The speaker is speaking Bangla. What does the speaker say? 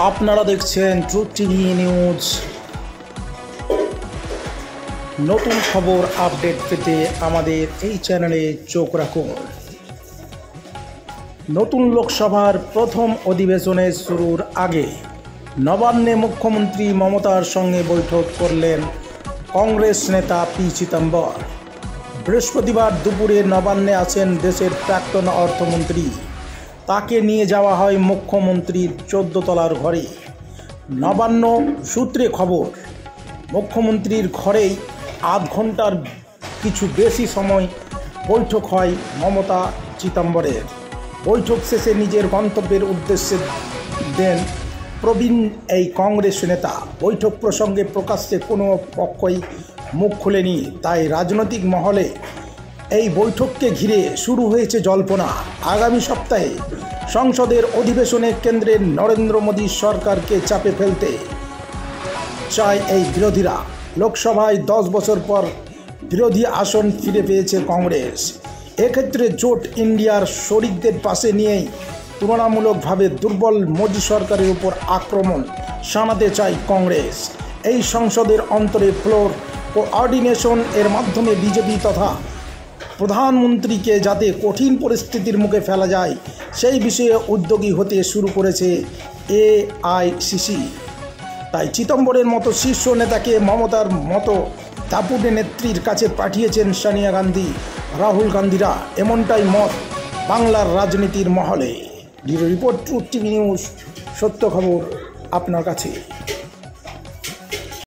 আপনারা দেখছেন ট্রুথ টিভি নিউজ। নতুন খবর আপডেট পেতে আমাদের এই চ্যানেলে চোখ রাখুন। নতুন লোকসভার প্রথম অধিবেশনের শুরুর আগে নবান্নে মুখ্যমন্ত্রী মমতার সঙ্গে বৈঠক করলেন কংগ্রেস নেতা পি চিদম্বর। বৃহস্পতিবার দুপুরে নবান্নে আসেন দেশের প্রাক্তন অর্থমন্ত্রী। তাকে নিয়ে যাওয়া হয় মুখ্যমন্ত্রীর 14 তলার ঘরে। নবান্ন সূত্রে খবর, মুখ্যমন্ত্রীর ঘরেই আধ ঘন্টার কিছু বেশি সময় বৈঠক হয় মমতা চিদম্বরের। বৈঠক শেষে নিজের গন্তব্যের উদ্দেশ্যে দেন প্রবীণ এই কংগ্রেস নেতা। বৈঠক প্রসঙ্গে প্রকাশ্যে কোনো পক্ষই মুখ খুলেনি, তাই রাজনৈতিক মহলে এই বৈঠককে ঘিরে শুরু হয়েছে জল্পনা। আগামী সপ্তাহে সংসদের অধিবেশনে কেন্দ্রের নরেন্দ্র মোদী সরকারকে চাপে ফেলতে চায় এই বিরোধীরা। লোকসভায় 10 বছর পর বিরোধী আসন ফিরে পেয়েছে কংগ্রেস। এক্ষেত্রে জোট ইন্ডিয়ার শরিকদের পাশে নিয়েই তুলনামূলকভাবে দুর্বল মোদী সরকারের উপর আক্রমণ শানাতে চায় কংগ্রেস। এই সংসদের অন্তরে ফ্লোর কোঅর্ডিনেশন এর মাধ্যমে বিজেপি তথা প্রধানমন্ত্রীকে যাতে কঠিন পরিস্থিতির মুখে ফেলা যায় সেই বিষয়ে উদ্যোগী হতে শুরু করেছে এআইসিসি। তাই চিদম্বরের মতো শীর্ষ নেতাকে মমতার মতো দাপুটে নেত্রীর কাছে পাঠিয়েছেন সোনিয়া গান্ধী, রাহুল গান্ধীরা, এমনটাই মত বাংলার রাজনীতির মহলে। Bureau report truth TV news, সত্য খবর আপনার কাছে।